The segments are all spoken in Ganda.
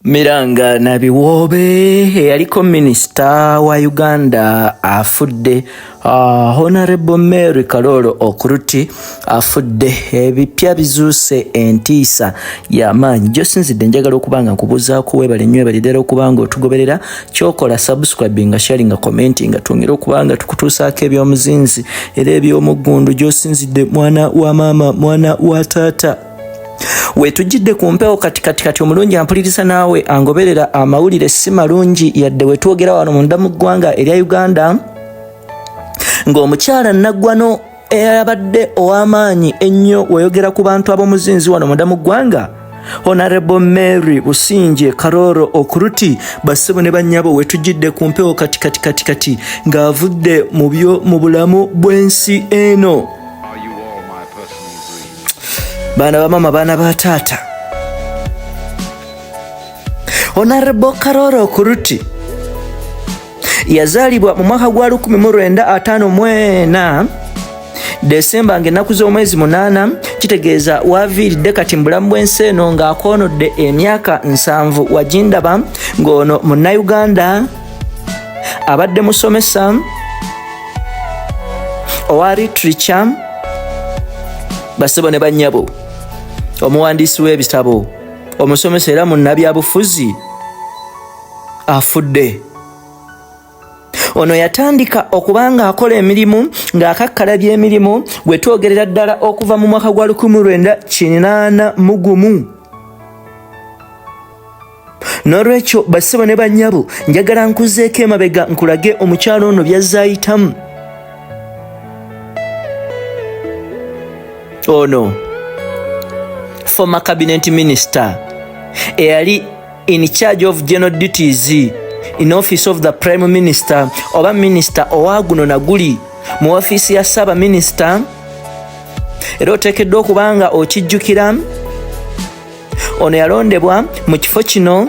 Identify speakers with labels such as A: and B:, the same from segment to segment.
A: Miranga Nabiwoobe yaliko minisita wa Uganda afudde. Honorable Mary Karoro Okurut afudde. Ebipya bizuuse entiisa y'amaanyi. Gyo sinzidde njagala okubanga nkubuuzaako weebale nnyo ebalidera okubanga otugoberera kyokola subscribe nga sharing nga commenting nga twongera okubanga tukutuusaako eby'omuzinzi era eby'omuggundu. Gyo sinzidde mwana wa maama mwana wa taata. Wetujidde ku mpewo kati omulungi ampuliriza naawe angoberera amawulire si malungi yadde wetwogera wano munda mu ggwanga erya Uganda ng'omukyala Naggwano eyabadde ow'amaanyi ennyo weyogera ku bantu ab'omuzinzi wano munda mu ggwanga Honorable Mary Businje Karoro Okurut bassebo ne bannyabo wetujidde ku mpewo kati ng'avudde mu bulamu bw'ensi eno. Baana ba mama baana ba taata. Honorable Karoro Okurut yazaalibwa mu mwaka gwa 1954 Desemba ng'ennaku z'omwezi 8 kitegeeza waaviiridde kati mu bulamu bw'ensi eno ng'akoonodde emyaka 7 wagindaba ng'ono Munnayuganda abadde musomesa owa literature bassebo ne bannyabo omuwandiisi w'ebitabo omusomesa era munnabyabufuzi afudde. Ono yatandika okubanga akola emirimu ng'akakkala by'emirimu gwe twogerera ddala okuva mu mwaka gwa 1981. N'olwekyo bassebo ne bannyabo njagala nkuzeeko emabega nkulage omukyalo ono byazzaayitamu. Ono former cabinet minister eyali in charge of general duties in office of the prime minister oba minister owaguno naguli mu office ya saba minister era oteekeddwa okubanga okijjukira ono yalondebwa mu kifo kino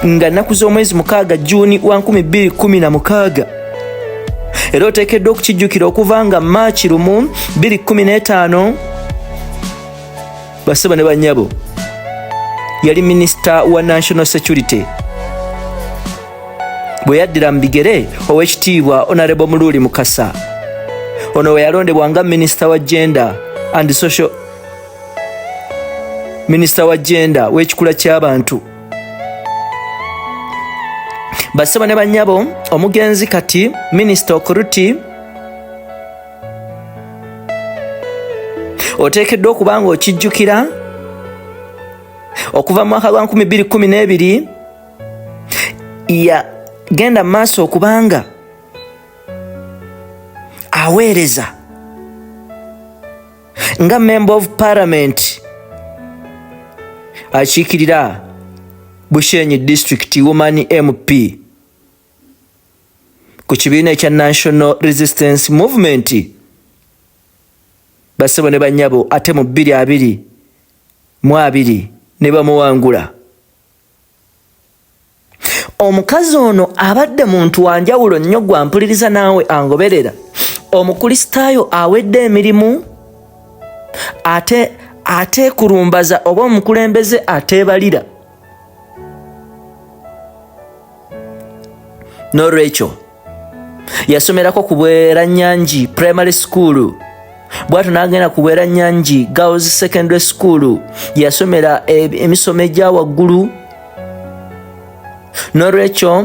A: nga nnaku z'omwezi 6 Juni 2016 era oteekeddwa okukijjukira okuvanga Maachi 2015 bassebo ne bannyabo yali minisita wa national security bwe yaddira mu bigere ow'ekitiibwa Honorable Mululi Mukasa. Ono we yalondebwa nga minisita wa gender and social minisita wa gender w'ekikula ky'abantu. Bassebo ne bannyabo omugenzi kati minisita Okurut oteekeddwa okubanga okijjukira okuva mu mwaka gwa 2012 yagenda maaso okubanga aweereza nga member of parliament akiikirira Bushenyi district woman MP ku kibiina ekya National Resistance Movement. Bassebo ne bannyabo ate mu 2022 ne bamuwangula. Omukazi ono abadde muntu wanjawulo nnyo gwampuliriza naawe angoberera. Omukristaayo awedde emirimu ate kulumbaza oba omukulembeze ateebalira. N'olwekyo yasomerako ku Bweranyangi primary school bw'ato n'agenda ku Bweranyangi girls secondary school yasomera emisomo egya waggulu. N'olwekyo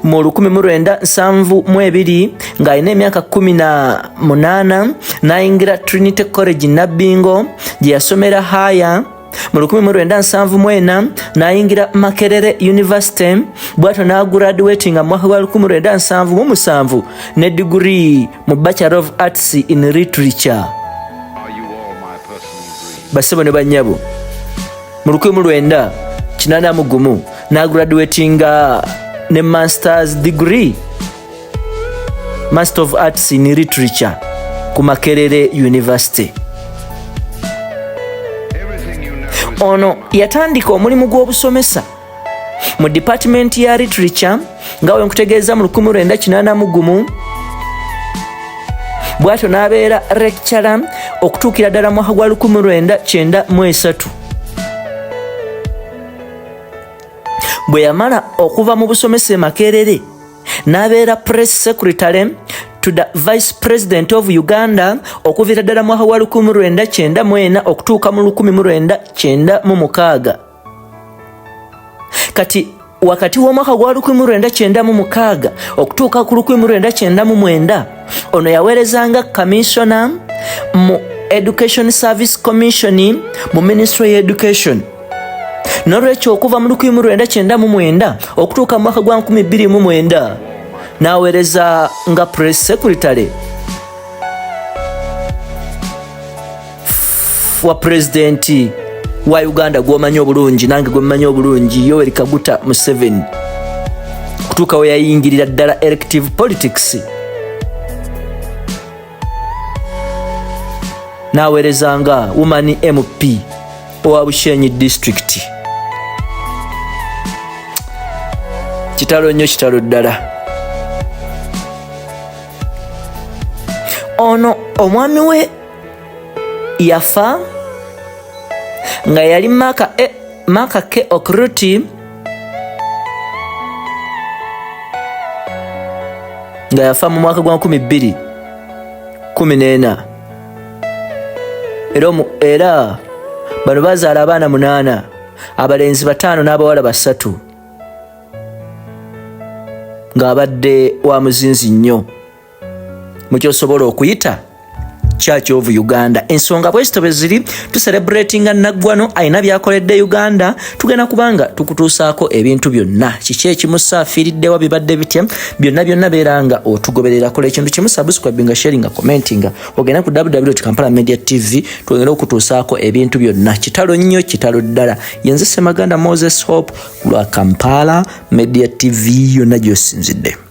A: mu 1972 ng'alina emyaka 18 n'ayingira Trinity College Nabbingo gye yasomera haya. Mu 1974 n'ayingira Makerere University bw'ato n'agraduatinga mu mwaka gwa 1977 ne degree mu Bachelor of Arts in Literature. Bassebo ne bannyabo mu 1981 n'agraduatinga ne Master's degree Master of Arts in Literature ku Makerere University. Ono yatandika omulimu gw'obusomesa mu department ya literature nga we nkutegeeza mu 1981 bw'atyo n'abeera lecturer okutuukira ddala mu mwaka gwa 1993. bwe yamala okuva mu busomesa Makerere n'abeera press secretary to the Vice President of Uganda okuviira ddala mwaka wa 1994 okutuuka mu 1996. Kati wakati w'omwaka gwa 1996 okutuuka ku 1999 ono yaweerezanga commissioner mu Education Service Commission mu Ministry of Education. N'olwekyo okuva mu 1999 okutuuka mu mwaka gwa 2009 n'aweereza nga press secretary wa presidenti wa Uganda gw'omanyi obulungi nange gw'omanyi obulungi Yoweri Kaguta Museveni kutuuka we yayingirira ddala elective politics. N'aweerezanga woman MP owa Bushenyi district. Kitalo nnyo, kitalo ddala. Ono omwami we yafa nga yali Maka ke Okurut nga yafa mu mwaka gwa 2014. Era bano bazaala abaana 8, abalenzi 5 n'abawala 3, ng'abadde wa muzinzi nnyo mu kyosobola okuyita Church of Uganda. Ensonga bwezito bwe ziri tucelebratinga Naggwano ayina byakoledde Uganda, tugenda kubanga tukutuusaako ebintu byonna. Kiki ekimusaafiiriddewa bibadde bitya, byonna beeranga otugoberera. Kola ekintu kimu, subscribinga, sharinga, commentinga. Ogenda ku www.kampala media tv twongera okutuusaako ebintu byonna. Kitalo nnyo, kitalo ddala. Yenze Ssemaganda Moses Hope lwa Kampala Media TV yonna gy'osinzidde.